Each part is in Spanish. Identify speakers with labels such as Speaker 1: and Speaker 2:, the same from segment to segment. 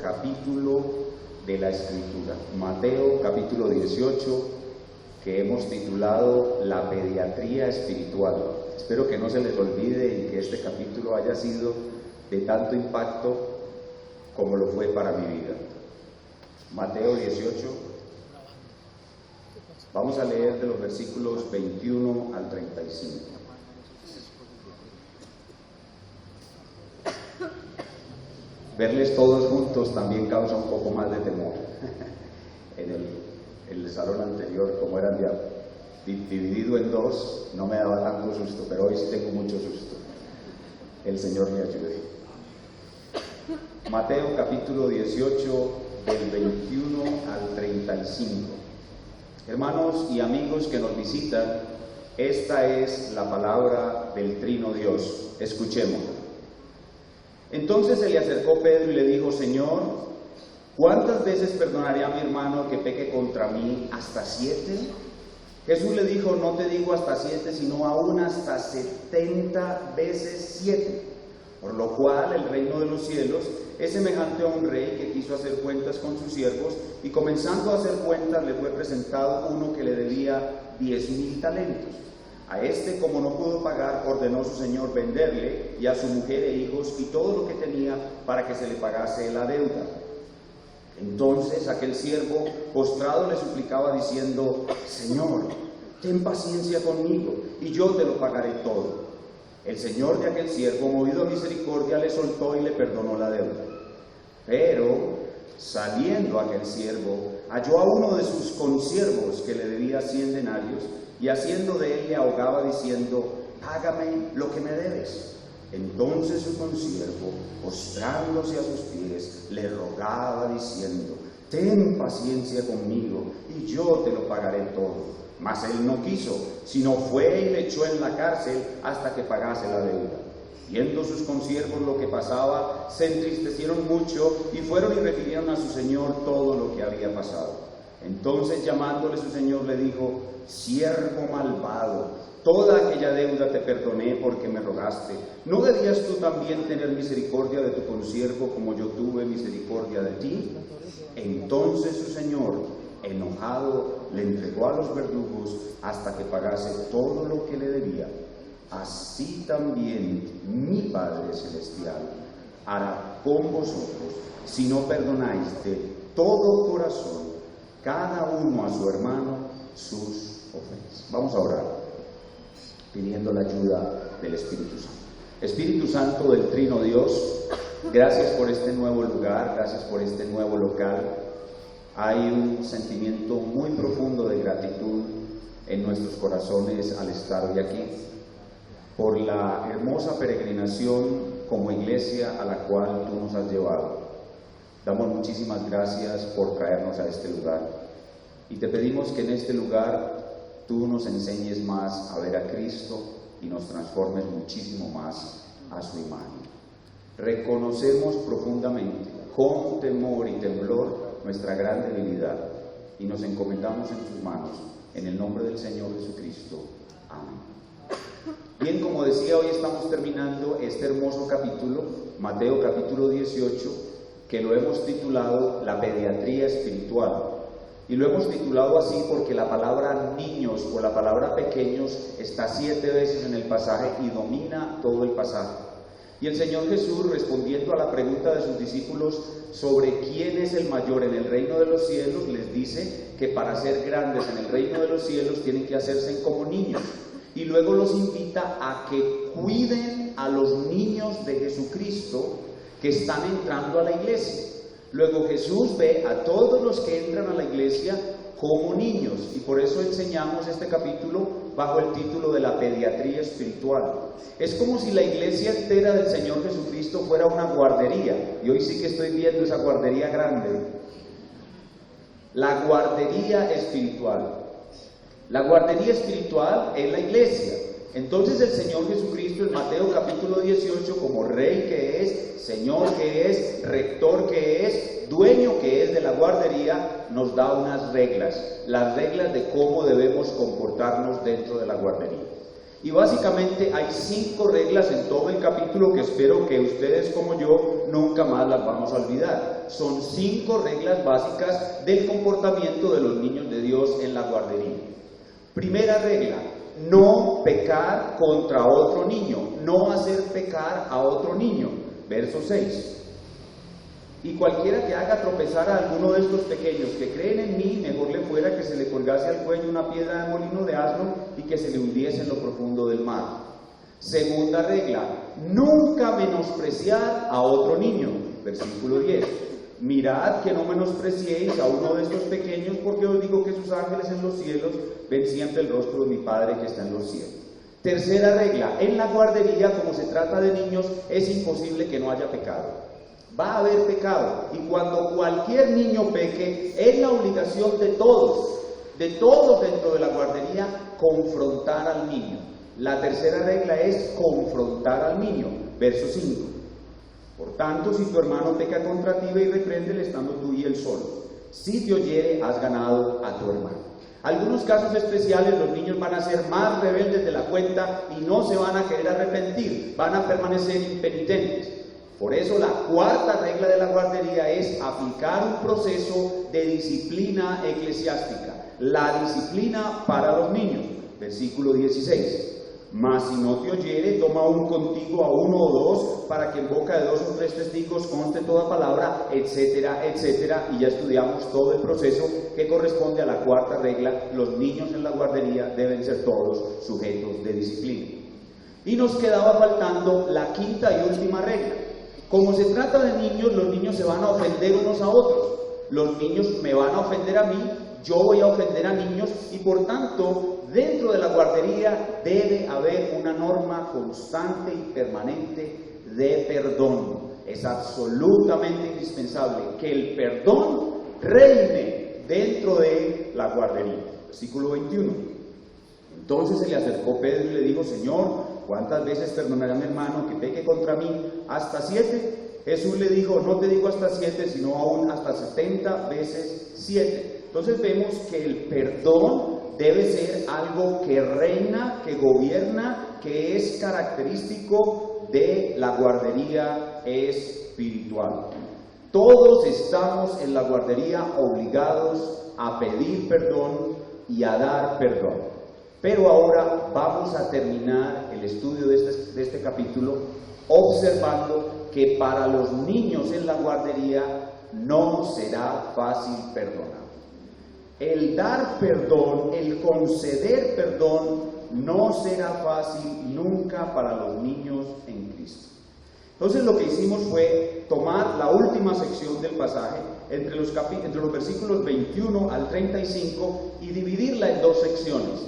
Speaker 1: capítulo de la Escritura, Mateo capítulo 18, que hemos titulado La pediatría espiritual. Espero que no se les olvide y que este capítulo haya sido de tanto impacto como lo fue para mi vida. Mateo 18, vamos a leer de los versículos 21 al 35. Verles todos juntos también causa un poco más de temor. En el salón anterior, como eran ya dividido en dos, no me daba tanto susto, pero hoy sí tengo mucho susto. El Señor me ayude. Mateo capítulo 18, del 21 al 35. Hermanos y amigos que nos visitan, esta es la palabra del Trino Dios. Escuchemos. Entonces se le acercó Pedro y le dijo: Señor, ¿cuántas veces perdonaré a mi hermano que peque contra mí? ¿Hasta 7? Jesús le dijo: no te digo hasta 7, sino aún hasta 70 veces 7. Por lo cual el reino de los cielos es semejante a un rey que quiso hacer cuentas con sus siervos, y comenzando a hacer cuentas le fue presentado uno que le debía 10,000 talentos. A este, como no pudo pagar, ordenó su señor venderle, y a su mujer e hijos, y todo lo que tenía, para que se le pagase la deuda. Entonces aquel siervo, postrado, le suplicaba diciendo: Señor, ten paciencia conmigo, y yo te lo pagaré todo. El señor de aquel siervo, movido a misericordia, le soltó y le perdonó la deuda. Pero, saliendo aquel siervo, halló a uno de sus consiervos que le debía 100 denarios, y haciendo de él le ahogaba diciendo: págame lo que me debes. Entonces su consiervo, postrándose a sus pies, le rogaba diciendo: ten paciencia conmigo, y yo te lo pagaré todo. Mas él no quiso, sino fue y le echó en la cárcel hasta que pagase la deuda. Viendo sus consiervos lo que pasaba, se entristecieron mucho, y fueron y refirieron a su señor todo lo que había pasado. Entonces, llamándole su señor, le dijo: siervo malvado, toda aquella deuda te perdoné porque me rogaste. ¿No debías tú también tener misericordia de tu consiervo como yo tuve misericordia de ti? Entonces su señor, enojado, le entregó a los verdugos hasta que pagase todo lo que le debía. Así también mi Padre Celestial hará con vosotros, si no perdonáis de todo corazón cada uno a su hermano sus ofensas. Vamos a orar, pidiendo la ayuda del Espíritu Santo. Espíritu Santo del Trino Dios, gracias por este nuevo lugar, gracias por este nuevo local. Hay un sentimiento muy profundo de gratitud en nuestros corazones al estar hoy aquí, por la hermosa peregrinación como iglesia a la cual tú nos has llevado. Damos muchísimas gracias por traernos a este lugar, y te pedimos que en este lugar tú nos enseñes más a ver a Cristo y nos transformes muchísimo más a su imagen. Reconocemos profundamente, con temor y temblor, nuestra gran debilidad, y nos encomendamos en tus manos, en el nombre del Señor Jesucristo. Amén. Bien, como decía, hoy estamos terminando este hermoso capítulo, Mateo capítulo 18, que lo hemos titulado La pediatría espiritual. Y lo hemos titulado así porque la palabra niños o la palabra pequeños está 7 veces en el pasaje y domina todo el pasaje. Y el Señor Jesús, respondiendo a la pregunta de sus discípulos sobre quién es el mayor en el reino de los cielos, les dice que para ser grandes en el reino de los cielos tienen que hacerse como niños. Y luego los invita a que cuiden a los niños de Jesucristo que están entrando a la iglesia. Luego Jesús ve a todos los que entran a la iglesia como niños, y por eso enseñamos este capítulo bajo el título de la pediatría espiritual. Es como si la iglesia entera del Señor Jesucristo fuera una guardería, y hoy sí que estoy viendo esa guardería grande. La guardería espiritual. La guardería espiritual es la iglesia. Entonces el Señor Jesucristo en Mateo capítulo 18, como Rey que es, Señor que es, Rector que es, Dueño que es de la guardería, nos da unas reglas, las reglas de cómo debemos comportarnos dentro de la guardería. Y básicamente hay 5 reglas en todo el capítulo que espero que ustedes como yo nunca más las vamos a olvidar. Son 5 reglas básicas del comportamiento de los niños de Dios en la guardería. Primera regla: no pecar contra otro niño, no hacer pecar a otro niño. Verso 6. Y cualquiera que haga tropezar a alguno de estos pequeños que creen en mí, mejor le fuera que se le colgase al cuello una piedra de molino de asno y que se le hundiese en lo profundo del mar. Segunda regla: nunca menospreciar a otro niño. Versículo 10. Mirad que no menospreciéis a uno de estos pequeños, porque os digo que sus ángeles en los cielos ven siempre el rostro de mi Padre que está en los cielos. Tercera regla: en la guardería, como se trata de niños, es imposible que no haya pecado. Va a haber pecado, y cuando cualquier niño peque, es la obligación de todos dentro de la guardería, confrontar al niño. La tercera regla es confrontar al niño. Verso 5. Por tanto, si tu hermano peca contra ti, ve y repréndele estando tú y él solo. Si te oyere, has ganado a tu hermano. Algunos casos especiales, los niños van a ser más rebeldes de la cuenta y no se van a querer arrepentir, van a permanecer impenitentes. Por eso la cuarta regla de la guardería es aplicar un proceso de disciplina eclesiástica, la disciplina para los niños. Versículo 16. Mas si no te oyere, toma aún contigo a 1 o 2, para que en boca de 2 o 3 testigos conste toda palabra, etcétera, etcétera. Y ya estudiamos todo el proceso que corresponde a la cuarta regla. Los niños en la guardería deben ser todos sujetos de disciplina. Y nos quedaba faltando la quinta y última regla. Como se trata de niños, los niños se van a ofender unos a otros. Los niños me van a ofender a mí, yo voy a ofender a niños, y por tanto, dentro de la guardería debe haber una norma constante y permanente de perdón. Es absolutamente indispensable que el perdón reine dentro de la guardería. Versículo 21. Entonces se le acercó Pedro y le dijo: Señor, ¿cuántas veces perdonará a mi hermano que peque contra mí? ¿Hasta 7? Jesús le dijo: no te digo hasta 7, sino aún hasta 70 veces 7. Entonces vemos que el perdón debe ser algo que reina, que gobierna, que es característico de la guardería espiritual. Todos estamos en la guardería obligados a pedir perdón y a dar perdón. Pero ahora vamos a terminar el estudio de este capítulo observando que para los niños en la guardería no será fácil perdonar. El dar perdón, el conceder perdón, no será fácil nunca para los niños en Cristo. Entonces lo que hicimos fue tomar la última sección del pasaje, entre los versículos 21 al 35, y dividirla en 2 secciones.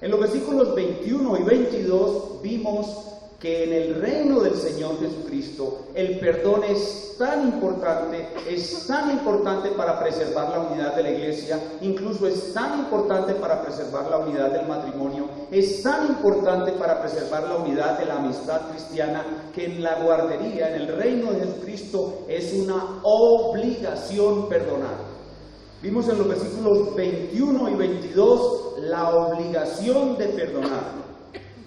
Speaker 1: En los versículos 21 y 22 vimos que en el reino del Señor Jesucristo el perdón es tan importante para preservar la unidad de la iglesia, incluso es tan importante para preservar la unidad del matrimonio, es tan importante para preservar la unidad de la amistad cristiana, que en la guardería, en el reino de Jesucristo, es una obligación perdonar. Vimos en los versículos 21 y 22 la obligación de perdonar.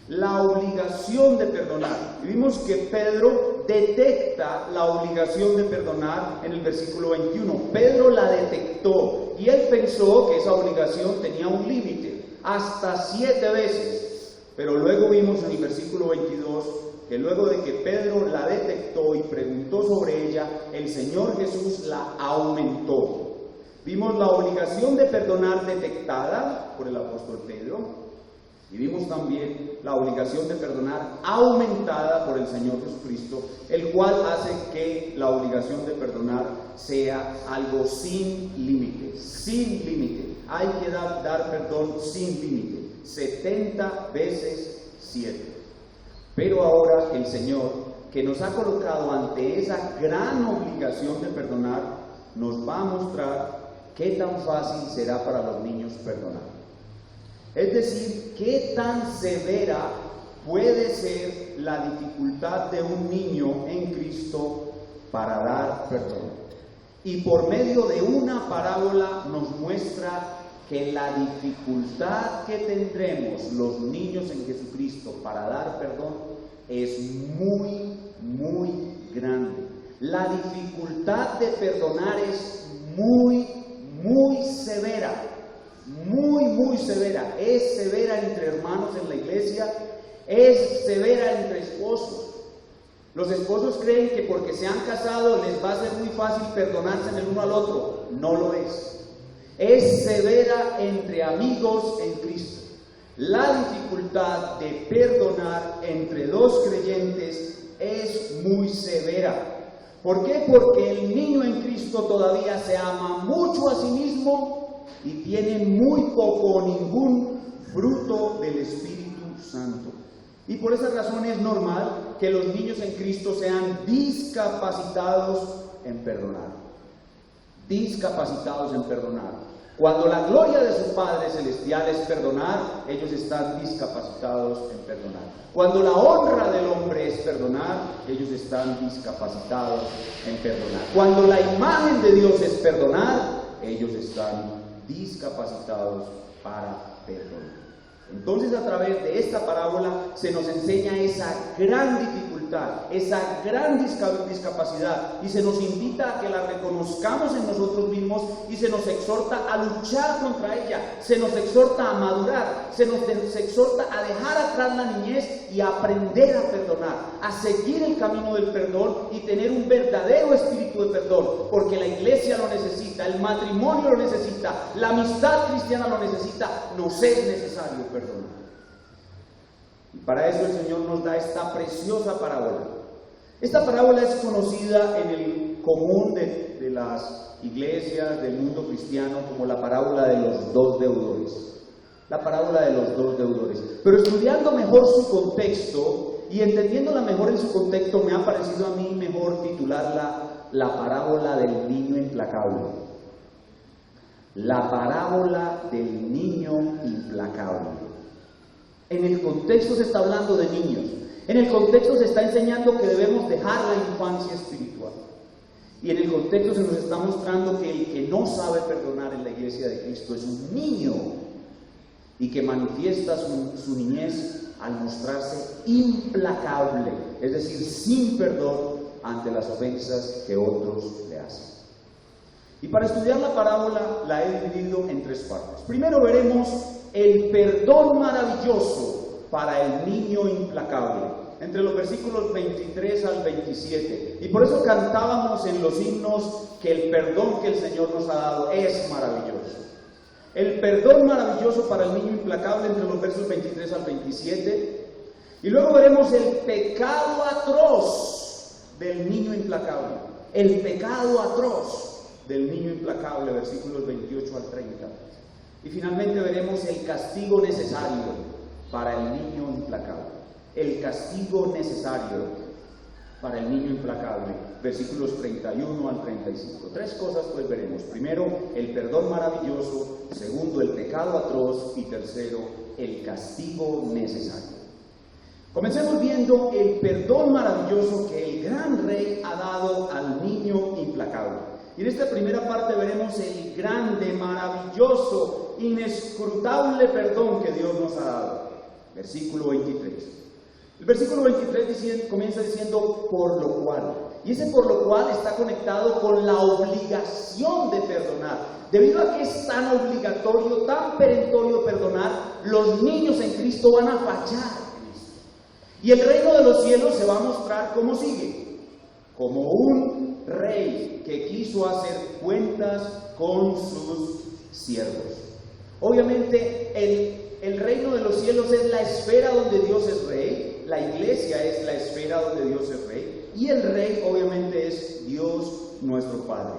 Speaker 1: La obligación de perdonar. Y vimos que Pedro detecta la obligación de perdonar en el versículo 21. Pedro la detectó y él pensó que esa obligación tenía un límite, hasta 7 veces. Pero luego vimos en el versículo 22 que luego de que Pedro la detectó y preguntó sobre ella, el Señor Jesús la aumentó. Vimos la obligación de perdonar detectada por el apóstol Pedro, y vimos también la obligación de perdonar aumentada por el Señor Jesucristo, el cual hace que la obligación de perdonar sea algo sin límite, sin límite. Hay que dar perdón sin límite, 70 veces 7. Pero ahora el Señor, que nos ha colocado ante esa gran obligación de perdonar, nos va a mostrar qué tan fácil será para los niños perdonar. Es decir, qué tan severa puede ser la dificultad de un niño en Cristo para dar perdón. Y por medio de una parábola nos muestra que la dificultad que tendremos los niños en Jesucristo para dar perdón es muy, muy grande. La dificultad de perdonar es muy, muy severa, muy, muy severa. Es severa entre hermanos en la iglesia, es severa entre esposos. Los esposos creen que porque se han casado les va a ser muy fácil perdonarse el uno al otro. No lo es. Es severa entre amigos en Cristo. La dificultad de perdonar entre dos creyentes es muy severa. ¿Por qué? Porque el niño en Cristo todavía se ama mucho a sí mismo y tiene muy poco o ningún fruto del Espíritu Santo. Y por esa razón es normal que los niños en Cristo sean discapacitados en perdonar. Discapacitados en perdonar. Cuando la gloria de su Padre Celestial es perdonar, ellos están discapacitados en perdonar. Cuando la honra del hombre es perdonar, ellos están discapacitados en perdonar. Cuando la imagen de Dios es perdonar, ellos están discapacitados para perdonar. Entonces, a través de esta parábola se nos enseña esa gran dificultad, esa gran discapacidad, y se nos invita a que la reconozcamos en nosotros mismos y se nos exhorta a luchar contra ella, se nos exhorta a madurar, se nos exhorta a dejar atrás la niñez y a aprender a perdonar, a seguir el camino del perdón y tener un verdadero espíritu de perdón, porque la iglesia lo necesita, el matrimonio lo necesita, la amistad cristiana lo necesita, nos es necesario perdonar. Y para eso el Señor nos da esta preciosa parábola. Esta parábola es conocida en el común de las iglesias del mundo cristiano como la parábola de los dos deudores. La parábola de los dos deudores. Pero estudiando mejor su contexto y entendiéndola mejor en su contexto, me ha parecido a mí mejor titularla la parábola del niño implacable. La parábola del niño implacable. En el contexto se está hablando de niños. En el contexto se está enseñando que debemos dejar la infancia espiritual. Y en el contexto se nos está mostrando que el que no sabe perdonar en la iglesia de Cristo es un niño y que manifiesta su niñez al mostrarse implacable, es decir, sin perdón ante las ofensas que otros le hacen. Y para estudiar la parábola la he dividido en tres partes. Primero veremos el perdón maravilloso para el niño implacable, entre los versículos 23 al 27. Y por eso cantábamos en los himnos que el perdón que el Señor nos ha dado es maravilloso. El perdón maravilloso para el niño implacable entre los versos 23 al 27. Y luego veremos el pecado atroz del niño implacable. El pecado atroz del niño implacable, versículos 28 al 30. Y finalmente veremos el castigo necesario para el niño implacable. El castigo necesario para el niño implacable, versículos 31 al 35. Tres cosas pues veremos. Primero, el perdón maravilloso. Segundo, el pecado atroz. Y tercero, el castigo necesario. Comencemos viendo el perdón maravilloso que el gran rey ha dado al niño implacable. Y en esta primera parte veremos el grande, maravilloso, inescrutable perdón que Dios nos ha dado. Versículo 23. El versículo 23 comienza diciendo por lo cual. Y ese por lo cual está conectado con la obligación de perdonar. Debido a que es tan obligatorio, tan perentorio perdonar, los niños en Cristo van a fallar. Y el reino de los cielos se va a mostrar como sigue. Como un rey que quiso hacer cuentas con sus siervos. Obviamente el reino de los cielos es la esfera donde Dios es rey, la iglesia es la esfera donde Dios es rey, y el rey obviamente es Dios nuestro Padre.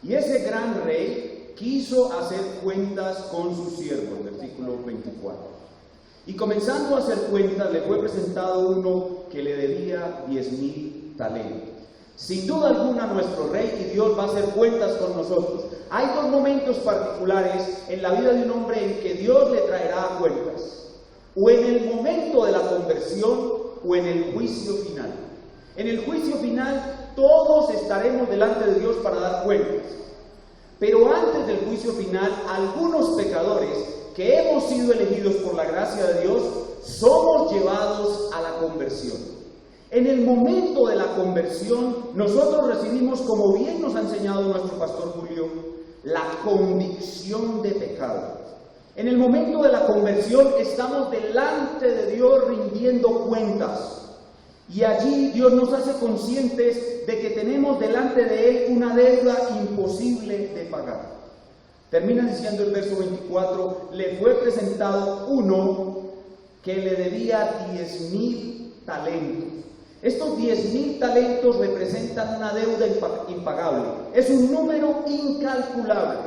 Speaker 1: Y ese gran rey quiso hacer cuentas con sus siervos, versículo 24. Y comenzando a hacer cuentas, le fue presentado uno que le debía 10,000 talentos. Sin duda alguna nuestro Rey y Dios va a hacer cuentas con nosotros. Hay dos momentos particulares en la vida de un hombre en que Dios le traerá cuentas. O en el momento de la conversión o en el juicio final. En el juicio final todos estaremos delante de Dios para dar cuentas. Pero antes del juicio final, algunos pecadores que hemos sido elegidos por la gracia de Dios, somos llevados a la conversión. En el momento de la conversión, nosotros recibimos, como bien nos ha enseñado nuestro pastor Julio, la convicción de pecado. En el momento de la conversión estamos delante de Dios rindiendo cuentas. Y allí Dios nos hace conscientes de que tenemos delante de Él una deuda imposible de pagar. Termina diciendo el verso 24, le fue presentado uno que le debía 10,000 talentos. Estos 10,000 talentos representan una deuda impagable. Es un número incalculable.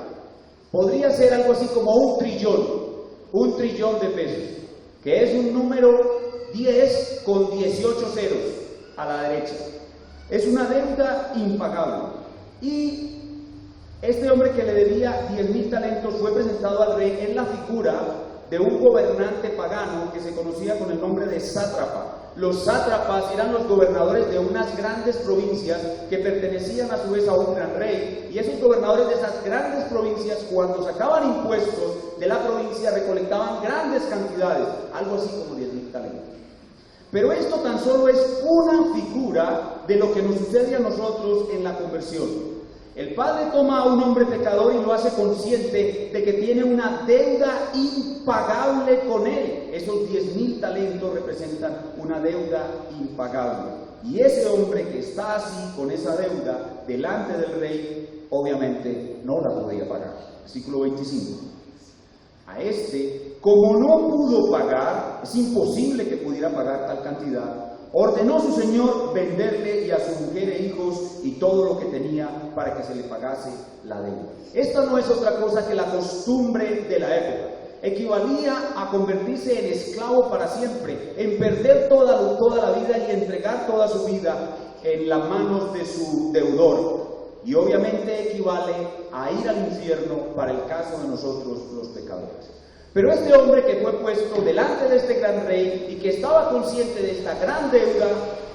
Speaker 1: Podría ser algo así como un trillón de pesos, que es un número 10 con 18 ceros a la derecha. Es una deuda impagable. Y este hombre que le debía 10,000 talentos fue presentado al rey en la figura de un gobernante pagano que se conocía con el nombre de sátrapa. Los sátrapas eran los gobernadores de unas grandes provincias que pertenecían a su vez a un gran rey, y esos gobernadores de esas grandes provincias, cuando sacaban impuestos de la provincia, recolectaban grandes cantidades, algo así como 10,000 talentos. Pero esto tan solo es una figura de lo que nos sucede a nosotros en la conversión. El Padre toma a un hombre pecador y lo hace consciente de que tiene una deuda impagable con él. Esos 10,000 talentos representan una deuda impagable. Y ese hombre que está así, con esa deuda, delante del rey, obviamente no la podía pagar. Versículo 25. A este, como no pudo pagar, es imposible que pudiera pagar tal cantidad, ordenó su señor venderle y a su mujer e hijos y todo lo que tenía para que se le pagase la deuda. Esta no es otra cosa que la costumbre de la época. Equivalía a convertirse en esclavo para siempre, en perder toda la vida y entregar toda su vida en las manos de su deudor. Y obviamente equivale a ir al infierno para el caso de nosotros los pecadores. Pero este hombre que fue puesto delante de este gran rey y que estaba consciente de esta gran deuda,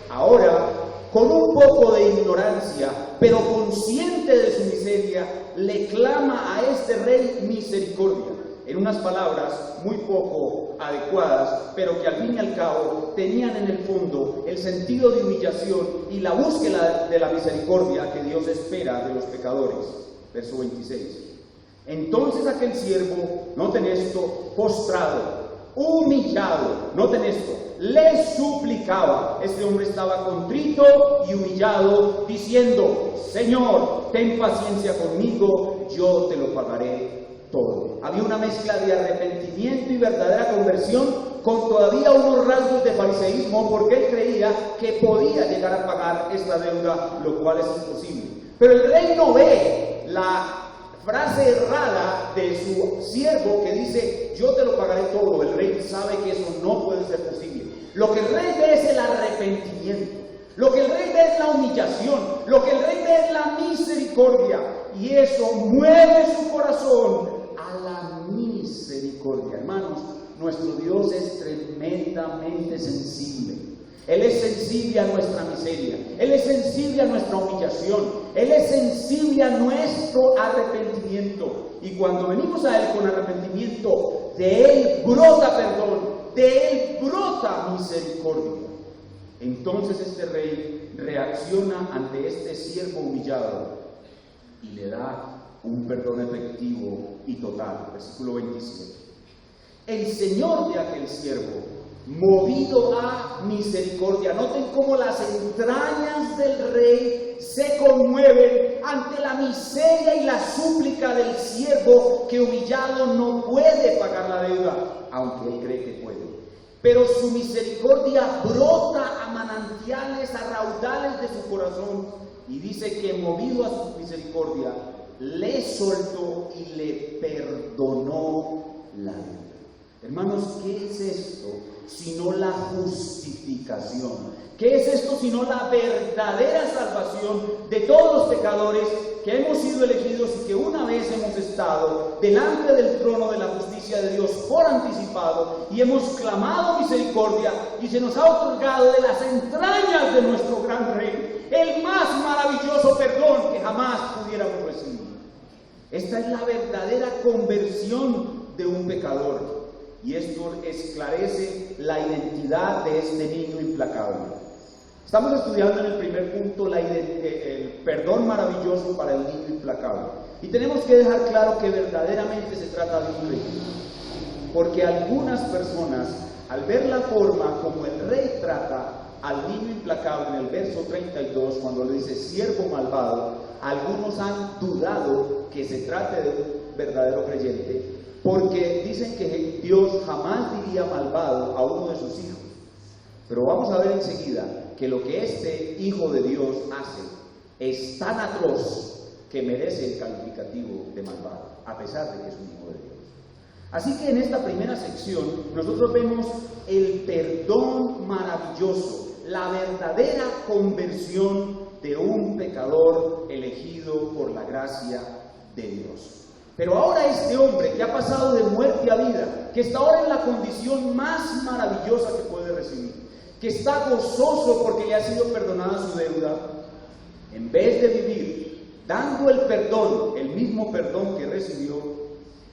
Speaker 1: ahora, con un poco de ignorancia, pero consciente de su miseria, le clama a este rey misericordia. En unas palabras muy poco adecuadas, pero que al fin y al cabo tenían en el fondo el sentido de humillación y la búsqueda de la misericordia que Dios espera de los pecadores. Verso 26. Entonces aquel siervo, noten esto, postrado, humillado, noten esto, le suplicaba. Este hombre estaba contrito y humillado, diciendo, Señor, ten paciencia conmigo, yo te lo pagaré todo. Había una mezcla de arrepentimiento y verdadera conversión con todavía unos rasgos de fariseísmo, porque él creía que podía llegar a pagar esta deuda, lo cual es imposible. Pero el rey no ve la frase errada de su siervo que dice, yo te lo pagaré todo. El rey sabe que eso no puede ser posible. Lo que el rey ve es el arrepentimiento. Lo que el rey ve es la humillación. Lo que el rey ve es la misericordia. Y eso mueve su corazón a la misericordia. Hermanos, nuestro Dios es tremendamente sensible. Él es sensible a nuestra miseria, Él es sensible a nuestra humillación, Él es sensible a nuestro arrepentimiento. Y cuando venimos a Él con arrepentimiento, de Él brota perdón, de Él brota misericordia. Entonces este rey reacciona ante este siervo humillado y le da un perdón efectivo y total. Versículo 27. El señor de aquel siervo, movido a misericordia. Noten cómo las entrañas del rey se conmueven ante la miseria y la súplica del siervo que humillado no puede pagar la deuda, aunque él cree que puede. Pero su misericordia brota a manantiales, a raudales de su corazón, y dice que movido a su misericordia, le soltó y le perdonó la deuda. Hermanos, ¿qué es esto sino la justificación? ¿Qué es esto sino la verdadera salvación de todos los pecadores que hemos sido elegidos y que una vez hemos estado delante del trono de la justicia de Dios por anticipado y hemos clamado misericordia y se nos ha otorgado de las entrañas de nuestro gran Rey el más maravilloso perdón que jamás pudiéramos recibir? Esta es la verdadera conversión de un pecador. Y esto esclarece la identidad de este niño implacable. Estamos estudiando en el primer punto el perdón maravilloso para el niño implacable. Y tenemos que dejar claro que verdaderamente se trata de un rey. Porque algunas personas, al ver la forma como el rey trata al niño implacable en el verso 32, cuando le dice siervo malvado, algunos han dudado que se trate de un verdadero creyente, porque dicen que Dios jamás diría malvado a uno de sus hijos. Pero vamos a ver enseguida que lo que este hijo de Dios hace es tan atroz que merece el calificativo de malvado, a pesar de que es un hijo de Dios. Así que en esta primera sección nosotros vemos el perdón maravilloso, la verdadera conversión de un pecador elegido por la gracia de Dios. Pero ahora este hombre que ha pasado de muerte a vida, que está ahora en la condición más maravillosa que puede recibir, que está gozoso porque le ha sido perdonada su deuda, en vez de vivir dando el perdón, el mismo perdón que recibió,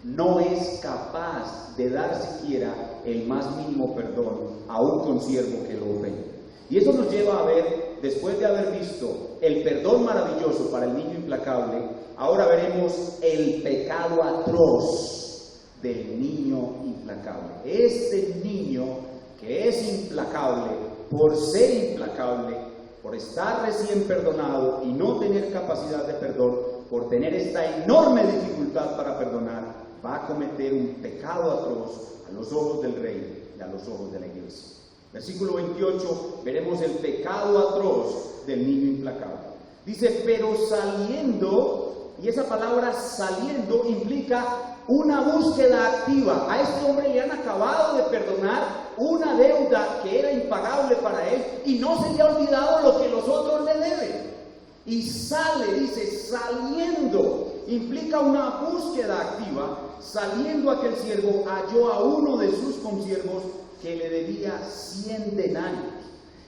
Speaker 1: no es capaz de dar siquiera el más mínimo perdón a un consiervo que lo ofende. Y eso nos lleva a ver, después de haber visto el perdón maravilloso para el niño implacable, ahora veremos el pecado atroz del niño implacable. Este niño que es implacable, por ser implacable, por estar recién perdonado y no tener capacidad de perdón, por tener esta enorme dificultad para perdonar, va a cometer un pecado atroz a los ojos del rey y a los ojos de la iglesia. Versículo 28, veremos el pecado atroz del niño implacable. Dice, pero saliendo, y esa palabra saliendo implica una búsqueda activa. A este hombre le han acabado de perdonar una deuda que era impagable para él y no se le ha olvidado lo que los otros le deben. Y sale, dice, saliendo, implica una búsqueda activa. Saliendo aquel siervo halló a uno de sus consiervos que le debía 100 denarios.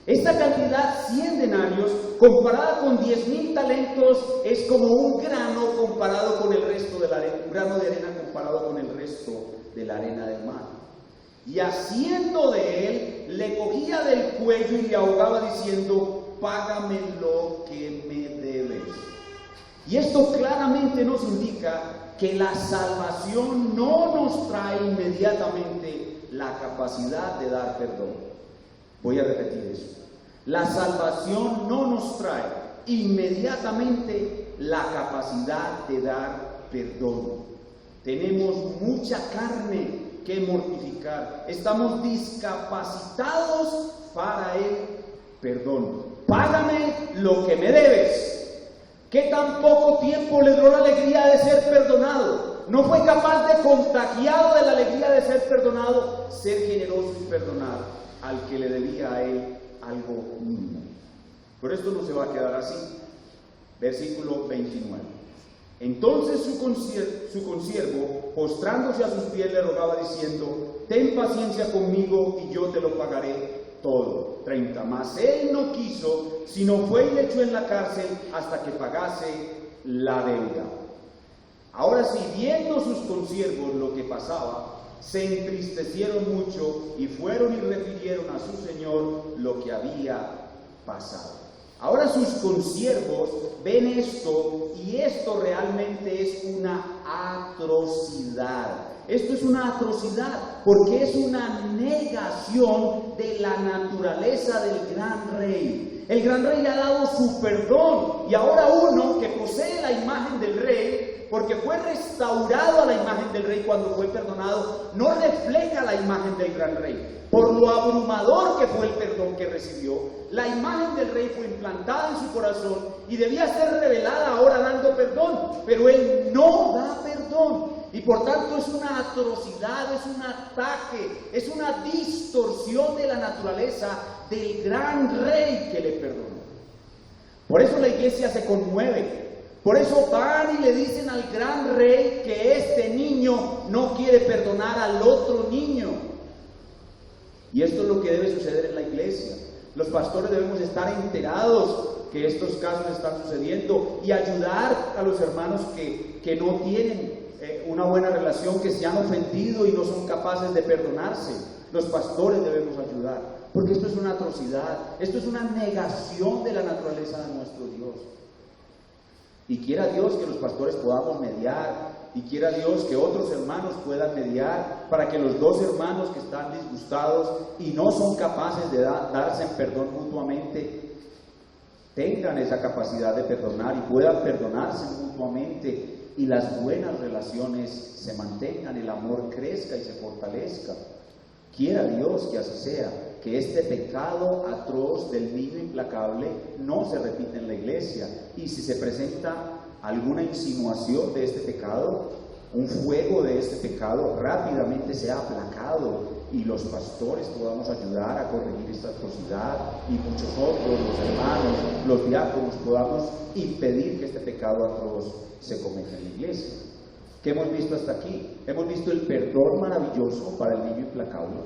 Speaker 1: Esta cantidad, 100 denarios, comparada con 10,000 talentos, es como un grano comparado con el resto de la arena, un grano de arena comparado con el resto de la arena del mar. Y haciendo de él, le cogía del cuello y le ahogaba diciendo, págame lo que me debes. Y esto claramente nos indica que la salvación no nos trae inmediatamente la capacidad de dar perdón. Voy a repetir eso. La salvación no nos trae inmediatamente la capacidad de dar perdón. Tenemos mucha carne que mortificar. Estamos discapacitados para el perdón. Págame lo que me debes. ¿Qué tan poco tiempo le duró la alegría de ser perdonado? No fue capaz de, contagiado de la alegría de ser perdonado, ser generoso y perdonar al que le debía a él algo mínimo. Pero esto no se va a quedar así. Versículo 29. Entonces su consiervo, postrándose a sus pies, le rogaba diciendo, ten paciencia conmigo y yo te lo pagaré todo. 30. Mas él no quiso, sino fue y le echó en la cárcel hasta que pagase la deuda. Ahora sí, viendo sus consiervos lo que pasaba, se entristecieron mucho y fueron y refirieron a su señor lo que había pasado. Ahora sus consiervos ven esto y esto realmente es una atrocidad. Esto es una atrocidad porque es una negación de la naturaleza del gran rey. El gran rey le ha dado su perdón y ahora uno que posee la imagen del rey, porque fue restaurado a la imagen del rey cuando fue perdonado, no refleja la imagen del gran rey. Por lo abrumador que fue el perdón que recibió, la imagen del rey fue implantada en su corazón y debía ser revelada ahora dando perdón, pero él no da perdón. Y por tanto es una atrocidad, es un ataque, es una distorsión de la naturaleza del gran rey que le perdonó. Por eso la iglesia se conmueve. Por eso van y le dicen al gran rey que este niño no quiere perdonar al otro niño. Y esto es lo que debe suceder en la iglesia. Los pastores debemos estar enterados que estos casos están sucediendo y ayudar a los hermanos que no tienen una buena relación, que se han ofendido y no son capaces de perdonarse. Los pastores debemos ayudar, porque esto es una atrocidad, esto es una negación de la naturaleza de nuestro Dios. Y quiera Dios que los pastores podamos mediar, y quiera Dios que otros hermanos puedan mediar, para que los dos hermanos que están disgustados y no son capaces de darse en perdón mutuamente, tengan esa capacidad de perdonar y puedan perdonarse mutuamente, y las buenas relaciones se mantengan, el amor crezca y se fortalezca. Quiera Dios que así sea, que este pecado atroz del niño implacable no se repita en la iglesia, y si se presenta alguna insinuación de este pecado, un fuego de este pecado, rápidamente sea aplacado y los pastores podamos ayudar a corregir esta atrocidad, y muchos otros, los hermanos, los diáconos, podamos impedir que este pecado atroz se cometa en la iglesia. ¿Qué hemos visto hasta aquí? Hemos visto el perdón maravilloso para el niño implacable,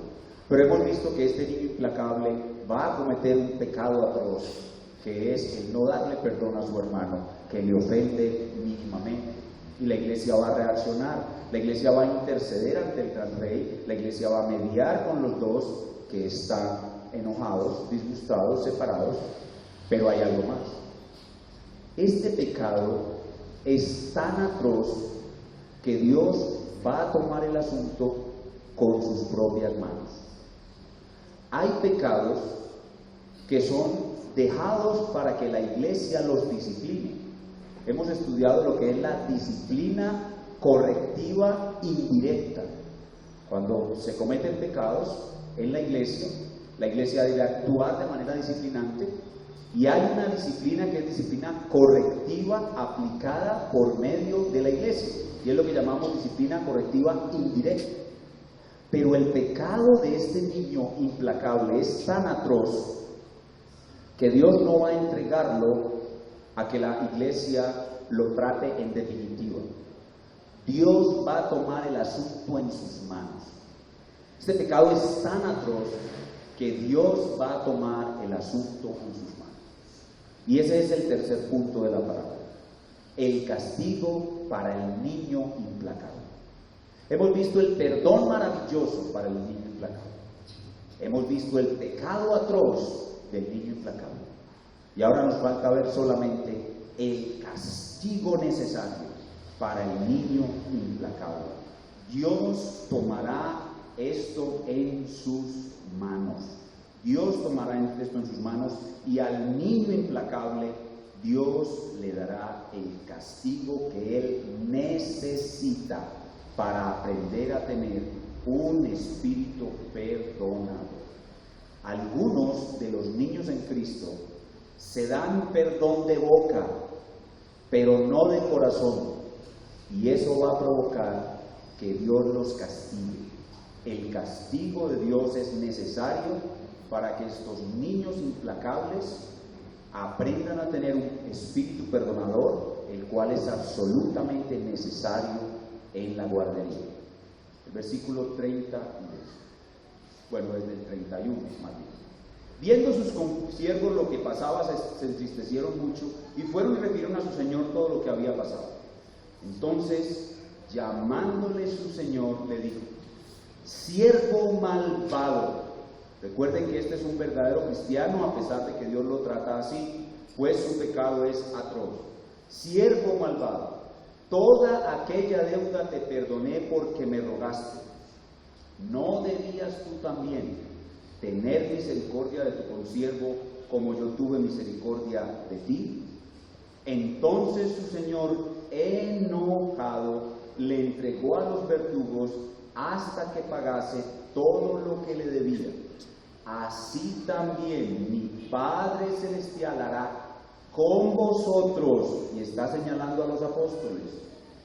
Speaker 1: pero hemos visto que este niño implacable va a cometer un pecado atroz, que es el no darle perdón a su hermano que le ofende mínimamente. Y la iglesia va a reaccionar, la iglesia va a interceder ante el gran rey, la iglesia va a mediar con los dos que están enojados, disgustados, separados, pero hay algo más. Este pecado es tan atroz que Dios va a tomar el asunto con sus propias manos. Hay pecados que son dejados para que la iglesia los discipline. Hemos estudiado lo que es la disciplina correctiva indirecta. Cuando se cometen pecados en la iglesia debe actuar de manera disciplinante, y hay una disciplina que es disciplina correctiva aplicada por medio de la iglesia, y es lo que llamamos disciplina correctiva indirecta. Pero el pecado de este niño implacable es tan atroz que Dios no va a entregarlo a que la iglesia lo trate en definitiva. Dios va a tomar el asunto en sus manos. Este pecado es tan atroz que Dios va a tomar el asunto en sus manos. Y ese es el tercer punto de la parábola: el castigo para el niño implacable. Hemos visto el perdón maravilloso para el niño implacable. Hemos visto el pecado atroz del niño implacable. Y ahora nos falta ver solamente el castigo necesario para el niño implacable. Dios tomará esto en sus manos. Dios tomará esto en sus manos, y al niño implacable Dios le dará el castigo que él necesita para aprender a tener un espíritu perdonador. Algunos de los niños en Cristo se dan perdón de boca, pero no de corazón, y eso va a provocar que Dios los castigue. El castigo de Dios es necesario para que estos niños implacables aprendan a tener un espíritu perdonador, el cual es absolutamente necesario en la guardería. El versículo 30, bueno, desde el 31 más bien. Viendo sus consiervos lo que pasaba, se entristecieron mucho, y fueron y refirieron a su señor todo lo que había pasado. Entonces, llamándole su señor, le dijo: siervo malvado. Recuerden que este es un verdadero cristiano, a pesar de que Dios lo trata así, pues su pecado es atroz. Siervo malvado, toda aquella deuda te perdoné porque me rogaste. ¿No debías tú también tener misericordia de tu consiervo como yo tuve misericordia de ti? Entonces su señor, enojado, le entregó a los verdugos hasta que pagase todo lo que le debía. Así también mi Padre Celestial hará con vosotros, y está señalando a los apóstoles,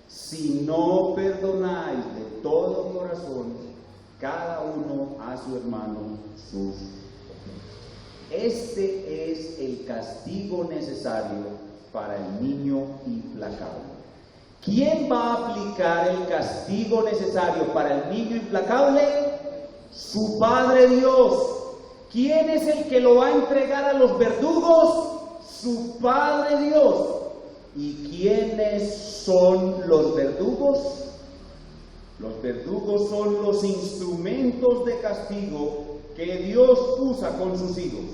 Speaker 1: si no perdonáis de todo corazón cada uno a su hermano sus ofensas. Este es el castigo necesario para el niño implacable. ¿Quién va a aplicar el castigo necesario para el niño implacable? Su Padre Dios. ¿Quién es el que lo va a entregar a los verdugos? su Padre Dios. ¿Y quiénes son los verdugos? Los verdugos son los instrumentos de castigo que Dios usa con sus hijos.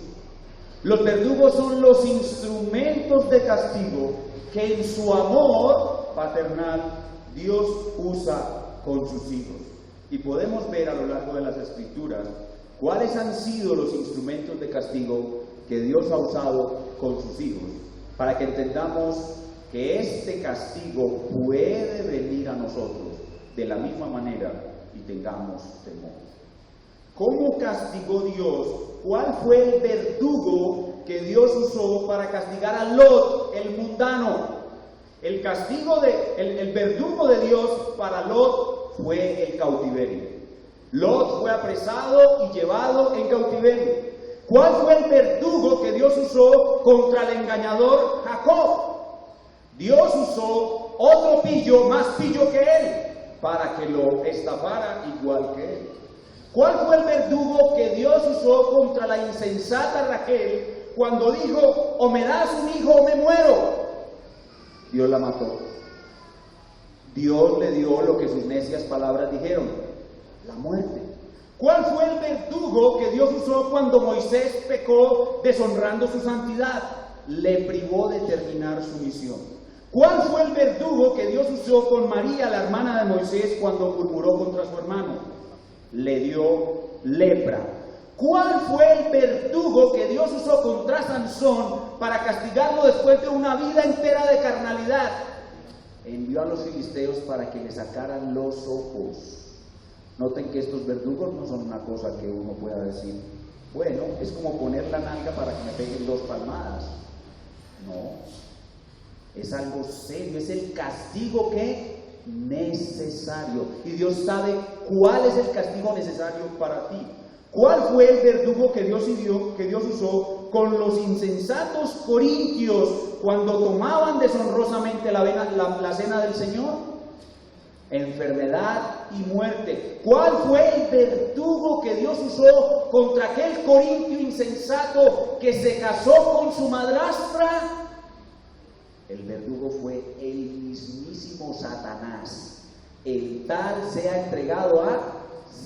Speaker 1: Los verdugos son los instrumentos de castigo que en su amor paternal Dios usa con sus hijos. Y podemos ver a lo largo de las Escrituras cuáles han sido los instrumentos de castigo que Dios ha usado con sus hijos, para que entendamos que este castigo puede venir a nosotros de la misma manera y tengamos temor. ¿Cómo castigó Dios? ¿Cuál fue el verdugo que Dios usó para castigar a Lot, el mundano? El verdugo de Dios para Lot fue el cautiverio. Lot fue apresado y llevado en cautiverio. ¿Cuál fue el verdugo que Dios usó contra el engañador Jacob? Dios usó otro pillo, más pillo que él, para que lo estafara igual que él. ¿Cuál fue el verdugo que Dios usó contra la insensata Raquel cuando dijo, o me das un hijo o me muero? Dios la mató. Dios le dio lo que sus necias palabras dijeron, la muerte. ¿Cuál fue el verdugo que Dios usó cuando Moisés pecó deshonrando su santidad? Le privó de terminar su misión. ¿Cuál fue el verdugo que Dios usó con María, la hermana de Moisés, cuando murmuró contra su hermano? Le dio lepra. ¿Cuál fue el verdugo que Dios usó contra Sansón para castigarlo después de una vida entera de carnalidad? Envió a los filisteos para que le sacaran los ojos. Noten que estos verdugos no son una cosa que uno pueda decir, bueno, es como poner la nalga para que me peguen 2 palmadas. No, es algo serio, es el castigo que necesario. Y Dios sabe cuál es el castigo necesario para ti. ¿Cuál fue el verdugo que Dios usó con los insensatos corintios cuando tomaban deshonrosamente la cena del Señor? Enfermedad y muerte. ¿Cuál fue el verdugo que Dios usó contra aquel corintio insensato que se casó con su madrastra? El verdugo fue el mismísimo Satanás. El tal sea entregado a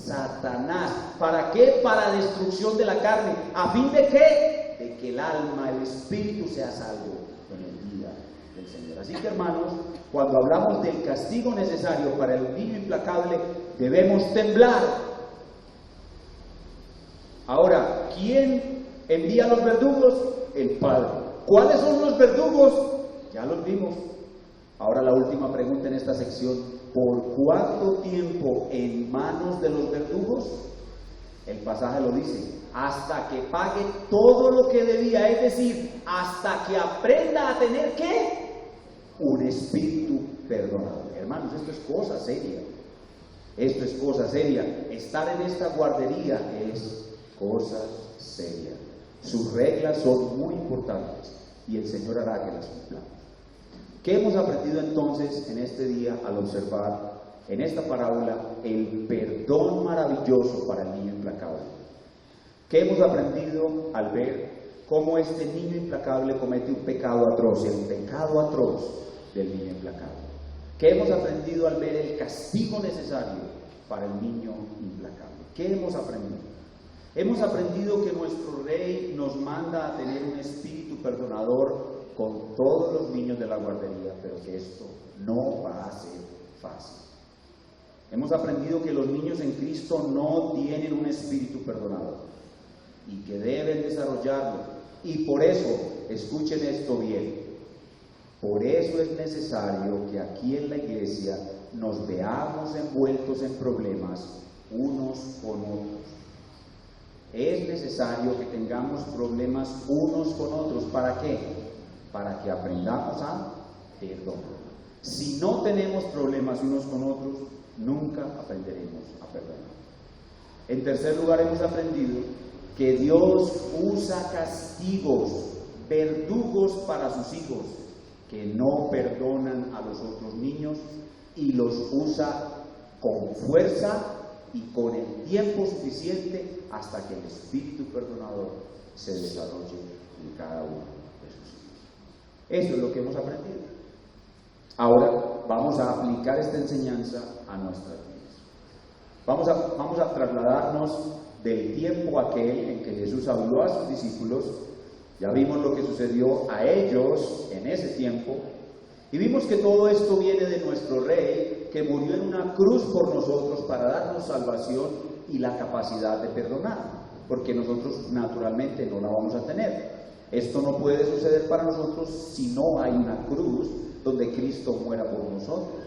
Speaker 1: Satanás. ¿Para qué? Para destrucción de la carne. ¿A fin de qué? De que el alma, el espíritu sea salvo en el día del Señor. Así que, hermanos, cuando hablamos del castigo necesario para el niño implacable, debemos temblar. Ahora, ¿quién envía los verdugos? El Padre. ¿Cuáles son los verdugos? Ya los vimos. Ahora la última pregunta en esta sección: ¿por cuánto tiempo en manos de los verdugos? El pasaje lo dice: hasta que pague todo lo que debía, es decir, hasta que aprenda a tener ¿qué? Un espíritu perdonador. Hermanos, esto es cosa seria. Esto es cosa seria. Estar en esta guardería es cosa seria. Sus reglas son muy importantes y el Señor hará que las cumplamos. ¿Qué hemos aprendido entonces en este día al observar en esta parábola el perdón maravilloso para el niño implacable? ¿Qué hemos aprendido al ver cómo este niño implacable comete un pecado atroz, el pecado atroz del niño implacable? ¿Qué hemos aprendido al ver el castigo necesario para el niño implacable? ¿Qué hemos aprendido? Hemos aprendido que nuestro Rey nos manda a tener un espíritu perdonador con todos los niños de la guardería, pero que esto no va a ser fácil. Hemos aprendido que los niños en Cristo no tienen un espíritu perdonador y que deben desarrollarlo. Y por eso, escuchen esto bien, por eso es necesario que aquí en la iglesia nos veamos envueltos en problemas unos con otros. Es necesario que tengamos problemas unos con otros. ¿Para qué? Para que aprendamos a perdonar. Si no tenemos problemas unos con otros, nunca aprenderemos a perdonar. En tercer lugar, hemos aprendido que Dios usa castigos, verdugos para sus hijos que no perdonan a los otros niños, y los usa con fuerza y con el tiempo suficiente hasta que el espíritu perdonador se desarrolle en cada uno de sus hijos. Eso es lo que hemos aprendido. Ahora vamos a aplicar esta enseñanza a nuestras vidas. Vamos a trasladarnos del tiempo aquel en que Jesús habló a sus discípulos. Ya vimos lo que sucedió a ellos en ese tiempo. Y vimos que todo esto viene de nuestro Rey, que murió en una cruz por nosotros para darnos salvación y la capacidad de perdonar, porque nosotros naturalmente no la vamos a tener. Esto no puede suceder para nosotros si no hay una cruz donde Cristo muera por nosotros.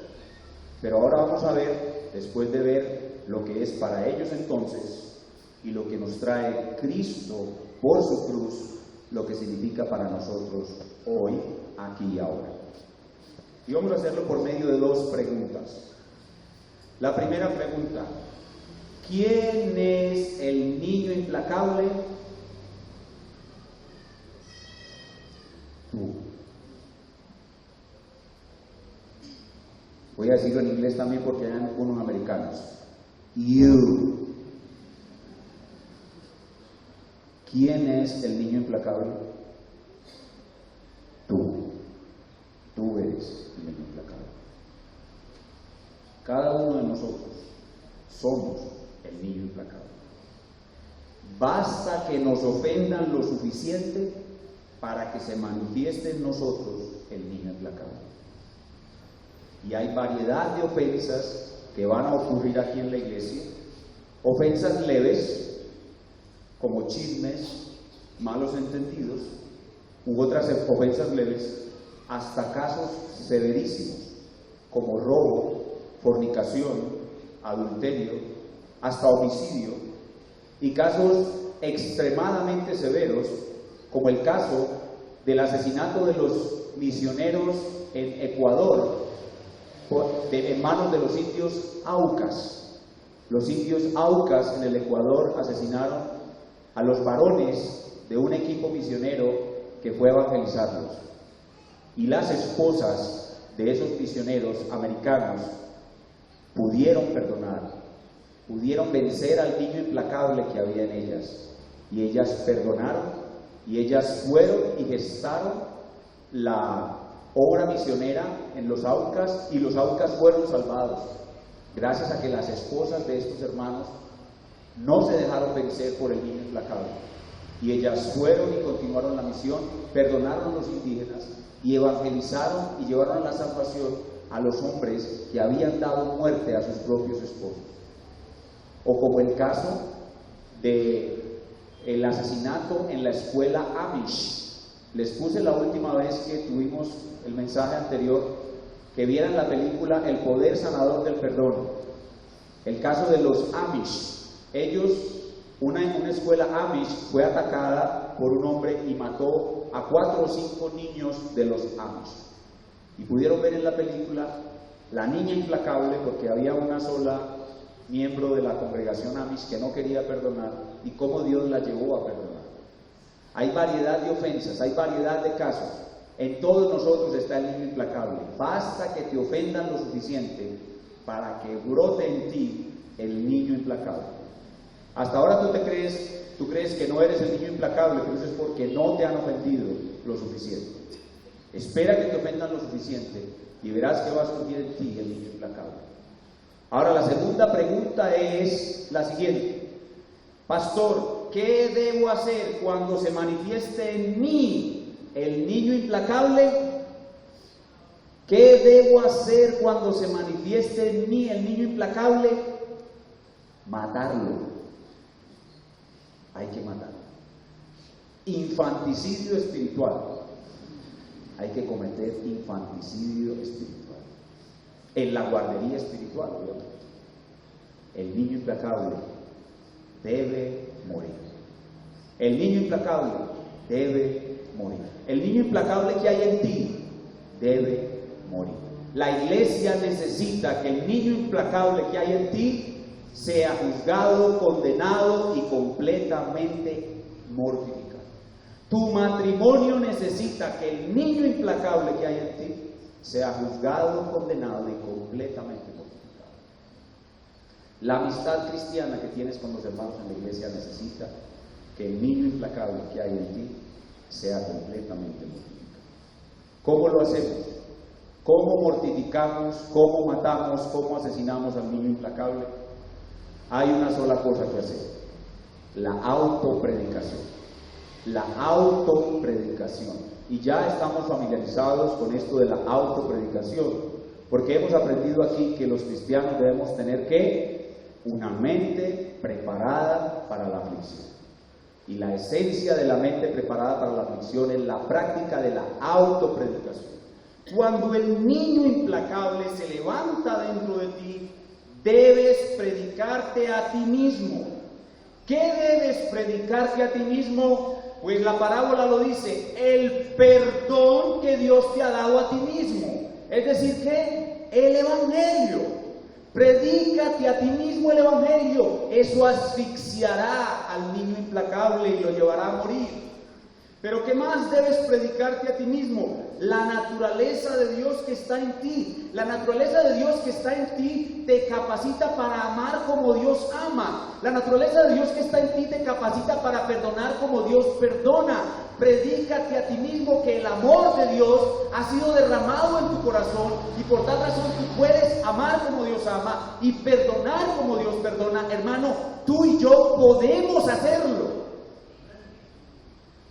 Speaker 1: Pero ahora vamos a ver, después de ver lo que es para ellos entonces y lo que nos trae Cristo por su cruz, lo que significa para nosotros hoy, aquí y ahora. Y vamos a hacerlo por medio de dos preguntas. La primera pregunta: ¿quién es el niño implacable? Tú. Voy a decirlo en inglés también porque hay algunos americanos. You. ¿Quién es el niño implacable? Tú. Tú eres el niño implacable. Cada uno de nosotros somos el niño implacable. Basta que nos ofendan lo suficiente para que se manifieste en nosotros el niño implacable. Y hay variedad de ofensas que van a ocurrir aquí en la iglesia. Ofensas leves, como chismes, malos entendidos, u otras ofensas leves, hasta casos severísimos, como robo, fornicación, adulterio, hasta homicidio, y casos extremadamente severos, como el caso del asesinato de los misioneros en Ecuador, en manos de los indios Aucas. Los indios Aucas en el Ecuador asesinaron a los varones de un equipo misionero que fue a evangelizarlos. Y las esposas de esos misioneros americanos pudieron perdonar, pudieron vencer al niño implacable que había en ellas. Y ellas perdonaron, y ellas fueron y gestaron la obra misionera en los Aucas, y los Aucas fueron salvados, gracias a que las esposas de estos hermanos no se dejaron vencer por el niño implacable. Y ellas fueron y continuaron la misión, perdonaron a los indígenas y evangelizaron y llevaron a la salvación a los hombres que habían dado muerte a sus propios esposos. O como el caso del asesinato en la escuela Amish. Les puse la última vez que tuvimos el mensaje anterior que vieran la película El Poder Sanador del Perdón. El caso de los Amish. Ellos, una escuela Amish fue atacada por un hombre y mató a 4 o 5 niños de los Amish. Y pudieron ver en la película la niña implacable, porque había una sola miembro de la congregación Amish que no quería perdonar, y cómo Dios la llevó a perdonar. Hay variedad de ofensas, hay variedad de casos. En todos nosotros está el niño implacable. Basta que te ofendan lo suficiente para que brote en ti el niño implacable. Hasta ahora tú crees que no eres el niño implacable, pero eso es porque no te han ofendido lo suficiente. Espera que te ofendan lo suficiente y verás que va a surgir en ti el niño implacable. Ahora, la segunda pregunta es la siguiente: Pastor, ¿qué debo hacer cuando se manifieste en mí el niño implacable? ¿Qué debo hacer cuando se manifieste en mí el niño implacable? Matarlo. Hay que matarlo. Infanticidio espiritual. Hay que cometer infanticidio espiritual. En la guardería espiritual, obviamente. El niño implacable debe morir. El niño implacable debe morir. El niño implacable que hay en ti debe morir. La iglesia necesita que el niño implacable que hay en ti sea juzgado, condenado y completamente mortificado. Tu matrimonio necesita que el niño implacable que hay en ti sea juzgado, condenado y completamente mortificado. La amistad cristiana que tienes con los hermanos en la iglesia necesita que el niño implacable que hay en ti sea completamente mortificado. ¿Cómo lo hacemos? ¿Cómo mortificamos? ¿Cómo matamos? ¿Cómo asesinamos al niño implacable? Hay una sola cosa que hacer: la autopredicación. La autopredicación. Y ya estamos familiarizados con esto de la autopredicación, porque hemos aprendido aquí que los cristianos debemos tener ¿qué? Una mente preparada para la aflicción. Y la esencia de la mente preparada para la aflicción es la práctica de la autopredicación. Cuando el niño implacable se levanta dentro de ti, debes predicarte a ti mismo. ¿Qué debes predicarte a ti mismo? Pues la parábola lo dice: el perdón que Dios te ha dado a ti mismo. Es decir, ¿qué? El Evangelio. Predícate a ti mismo el Evangelio. Eso asfixiará al niño implacable y lo llevará a morir. Pero ¿qué más debes predicarte a ti mismo? La naturaleza de Dios que está en ti. La naturaleza de Dios que está en ti te capacita para amar como Dios ama. La naturaleza de Dios que está en ti te capacita para perdonar como Dios perdona. Predícate a ti mismo que el amor de Dios ha sido derramado en tu corazón y por tal razón tú puedes amar como Dios ama y perdonar como Dios perdona. Hermano, tú y yo podemos hacerlo.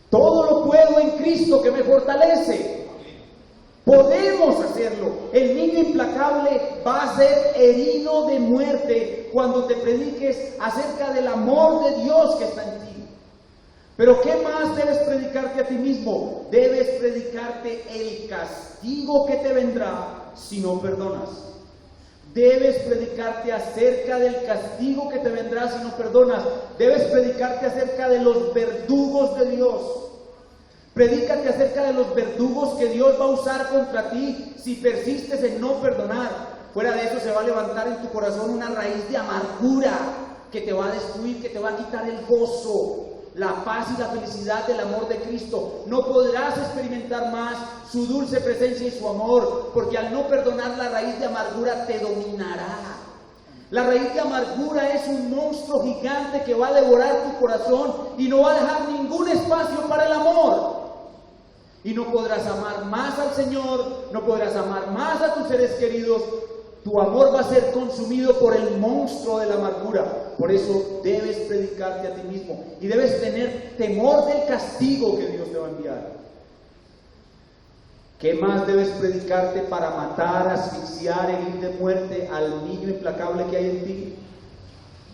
Speaker 1: Todo lo puedo en Cristo que me fortalece. Podemos hacerlo. El niño implacable va a ser herido de muerte cuando te prediques acerca del amor de Dios que está en ti. Pero ¿qué más debes predicarte a ti mismo? Debes predicarte el castigo que te vendrá si no perdonas. Debes predicarte acerca del castigo que te vendrá si no perdonas. Debes predicarte acerca de los verdugos de Dios. Predícate acerca de los verdugos que Dios va a usar contra ti si persistes en no perdonar. Fuera de eso se va a levantar en tu corazón una raíz de amargura que te va a destruir, que te va a quitar el gozo, la paz y la felicidad del amor de Cristo. No podrás experimentar más su dulce presencia y su amor, porque al no perdonar, la raíz de amargura te dominará. La raíz de amargura es un monstruo gigante que va a devorar tu corazón y no va a dejar ningún espacio para el amor. Y no podrás amar más al Señor, no podrás amar más a tus seres queridos. Tu amor va a ser consumido por el monstruo de la amargura. Por eso debes predicarte a ti mismo y debes tener temor del castigo que Dios te va a enviar. ¿Qué más debes predicarte para matar, asfixiar, herir de muerte al niño implacable que hay en ti?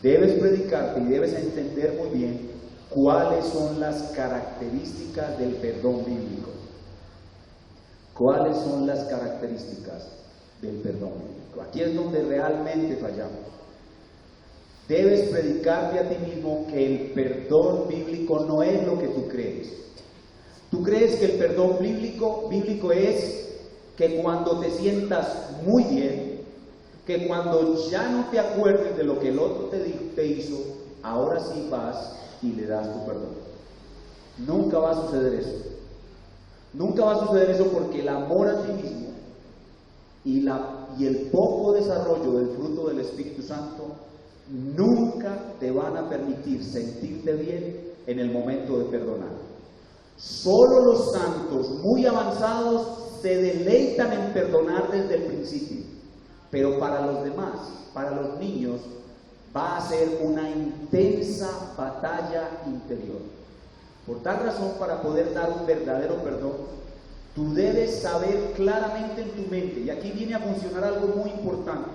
Speaker 1: Debes predicarte y debes entender muy bien cuáles son las características del perdón bíblico. ¿Cuáles son las características del perdón bíblico? Aquí es donde realmente fallamos. Debes predicarte a ti mismo que el perdón bíblico no es lo que tú crees. Tú crees que el perdón bíblico es que cuando te sientas muy bien, que cuando ya no te acuerdes de lo que el otro te hizo, ahora sí vas y le das tu perdón. Nunca va a suceder eso. Nunca va a suceder eso, porque el amor a ti mismo y el poco desarrollo del fruto del Espíritu Santo nunca te van a permitir sentirte bien en el momento de perdonar. Solo los santos muy avanzados se deleitan en perdonar desde el principio, pero para los demás, para los niños, va a ser una intensa batalla interior. Por tal razón, para poder dar un verdadero perdón, tú debes saber claramente en tu mente, y aquí viene a funcionar algo muy importante,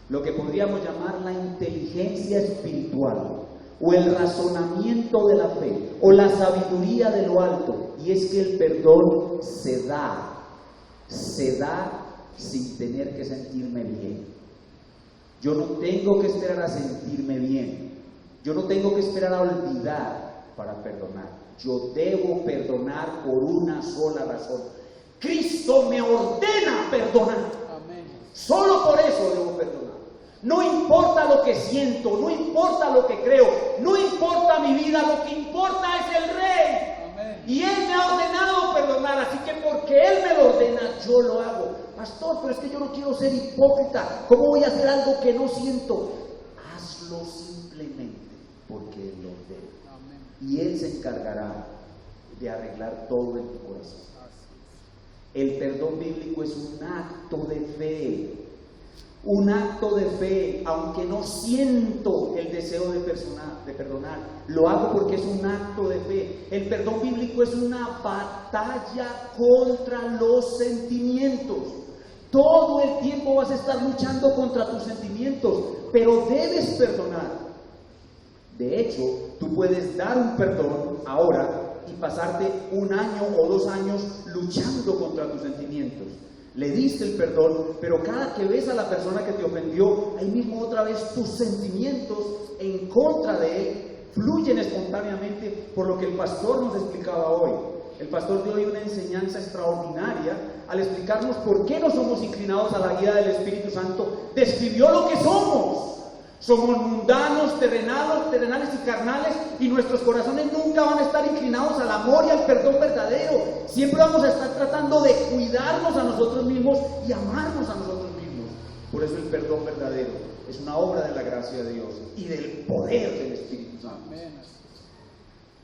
Speaker 1: lo que podríamos llamar la inteligencia espiritual, o el razonamiento de la fe, o la sabiduría de lo alto, y es que el perdón se da sin tener que sentirme bien. Yo no tengo que esperar a sentirme bien, yo no tengo que esperar a olvidar para perdonar. Yo debo perdonar por una sola razón: Cristo me ordena perdonar. Amén. Solo por eso debo perdonar. No importa lo que siento, no importa lo que creo, no importa mi vida, lo que importa es el Rey. Amén. Y Él me ha ordenado perdonar, así que porque Él me lo ordena, yo lo hago. Pastor, pero es que yo no quiero ser hipócrita. ¿Cómo voy a hacer algo que no siento? Hazlo simplemente porque Él lo ordena. Amén. Y Él se encargará de arreglar todo en tu corazón. El perdón bíblico es un acto de fe. Un acto de fe, aunque no siento el deseo de perdonar, lo hago porque es un acto de fe. El perdón bíblico es una batalla contra los sentimientos. Todo el tiempo vas a estar luchando contra tus sentimientos, pero debes perdonar. De hecho, tú puedes dar un perdón ahora y pasarte 1 año o 2 años luchando contra tus sentimientos. Le diste el perdón, pero cada que ves a la persona que te ofendió, ahí mismo otra vez tus sentimientos en contra de él fluyen espontáneamente, por lo que el pastor nos explicaba hoy. El pastor dio hoy una enseñanza extraordinaria al explicarnos por qué no somos inclinados a la guía del Espíritu Santo. Describió lo que somos. Somos mundanos, terrenales y carnales, y nuestros corazones nunca van a estar inclinados al amor y al perdón verdadero. Siempre vamos a estar tratando de cuidarnos a nosotros mismos y amarnos a nosotros mismos. Por eso el perdón verdadero es una obra de la gracia de Dios y del poder del Espíritu Santo.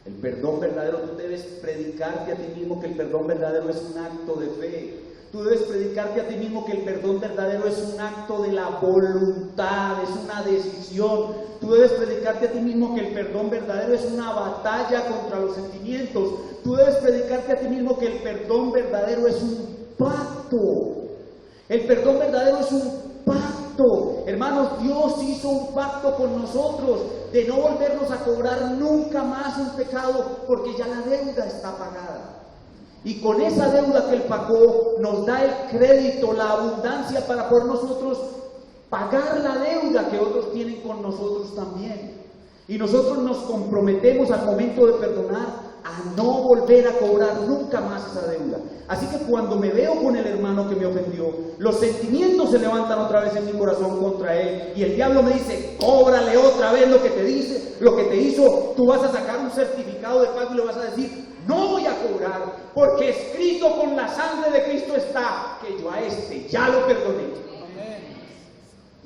Speaker 1: El perdón verdadero, tú debes predicarte a ti mismo que el perdón verdadero es un acto de fe. Tú debes predicarte a ti mismo que el perdón verdadero es un acto de la voluntad, es una decisión. Tú debes predicarte a ti mismo que el perdón verdadero es una batalla contra los sentimientos. Tú debes predicarte a ti mismo que el perdón verdadero es un pacto. El perdón verdadero es un pacto. Hermanos, Dios hizo un pacto con nosotros de no volvernos a cobrar nunca más un pecado, porque ya la deuda está pagada. Y con esa deuda que Él pagó, nos da el crédito, la abundancia para poder nosotros pagar la deuda que otros tienen con nosotros también. Y nosotros nos comprometemos al momento de perdonar a no volver a cobrar nunca más esa deuda. Así que cuando me veo con el hermano que me ofendió, los sentimientos se levantan otra vez en mi corazón contra él, y el diablo me dice: cóbrale otra vez lo que te dice, lo que te hizo. Tú vas a sacar un certificado de pago y le vas a decir: no voy a cobrar, porque escrito con la sangre de Cristo está que yo a este ya lo perdoné.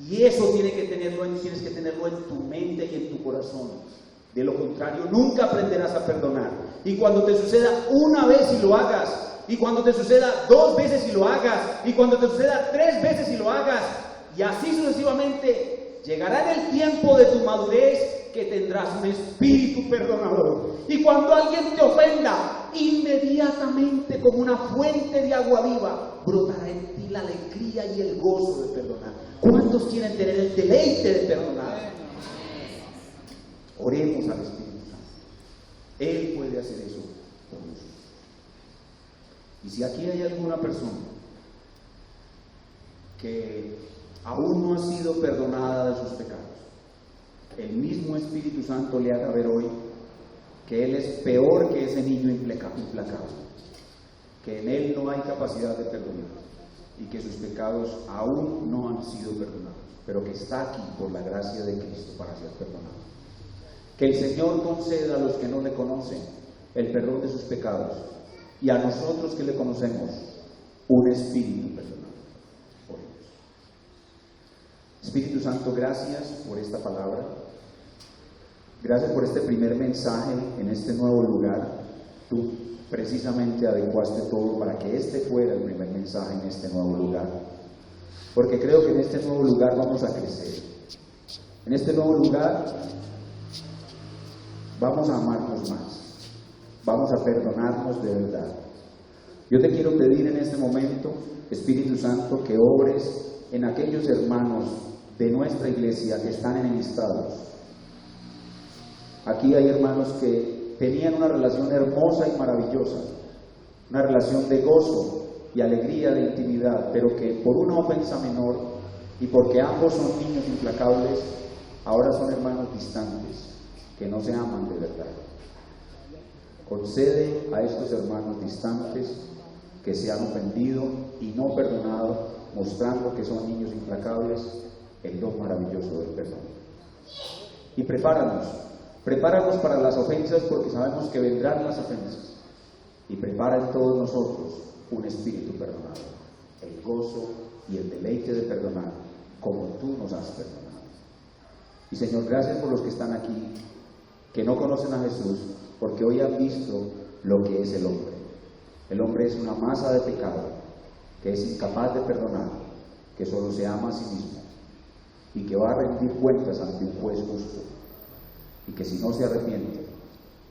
Speaker 1: Y eso tienes que tenerlo en tu mente y en tu corazón. De lo contrario, nunca aprenderás a perdonar. Y cuando te suceda una vez y lo hagas, y cuando te suceda 2 veces y lo hagas, y cuando te suceda 3 veces y lo hagas, y así sucesivamente, llegará en el tiempo de tu madurez que tendrás un espíritu perdonador. Y cuando alguien te ofenda, inmediatamente, como una fuente de agua viva, brotará en ti la alegría y el gozo de perdonar. ¿Cuántos quieren tener el deleite de perdonar? Oremos al Espíritu Santo. Él puede hacer eso por nosotros. Y si aquí hay alguna persona que aún no ha sido perdonada de sus pecados, el mismo Espíritu Santo le haga ver hoy que él es peor que ese niño implacable, que en él no hay capacidad de perdonar y que sus pecados aún no han sido perdonados, pero que está aquí por la gracia de Cristo para ser perdonado. Que el Señor conceda a los que no le conocen el perdón de sus pecados, y a nosotros que le conocemos un espíritu perdonado. Oremos. Espíritu Santo, gracias por esta palabra. Gracias por este primer mensaje en este nuevo lugar. Tú precisamente adecuaste todo para que este fuera el primer mensaje en este nuevo lugar, porque creo que en este nuevo lugar vamos a crecer. En este nuevo lugar vamos a amarnos más, vamos a perdonarnos de verdad. Yo te quiero pedir en este momento, Espíritu Santo, que obres en aquellos hermanos de nuestra iglesia que están enemistados. Aquí hay hermanos que tenían una relación hermosa y maravillosa, una relación de gozo y alegría, de intimidad, pero que por una ofensa menor y porque ambos son niños implacables, ahora son hermanos distantes, que no se aman de verdad. Concede a estos hermanos distantes que se han ofendido y no perdonado, mostrando que son niños implacables, el don maravilloso del perdón. Y prepáranos para las ofensas, porque sabemos que vendrán las ofensas. Y prepara en todos nosotros un espíritu perdonado, el gozo y el deleite de perdonar como tú nos has perdonado. Y Señor, gracias por los que están aquí, que no conocen a Jesús, porque hoy han visto lo que es el hombre. El hombre es una masa de pecado, que es incapaz de perdonar, que solo se ama a sí mismo y que va a rendir cuentas ante un juez justo, y que si no se arrepiente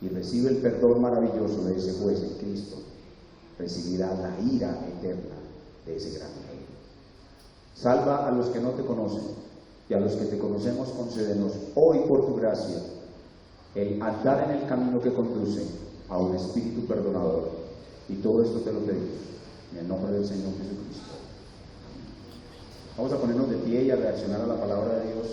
Speaker 1: y recibe el perdón maravilloso de ese juez en Cristo, recibirá la ira eterna de ese gran rey. Salva a los que no te conocen, y a los que te conocemos concédenos hoy por tu gracia el andar en el camino que conduce a un espíritu perdonador. Y todo esto te lo pedimos en el nombre del Señor Jesucristo. Vamos a ponernos de pie y a reaccionar a la palabra de Dios.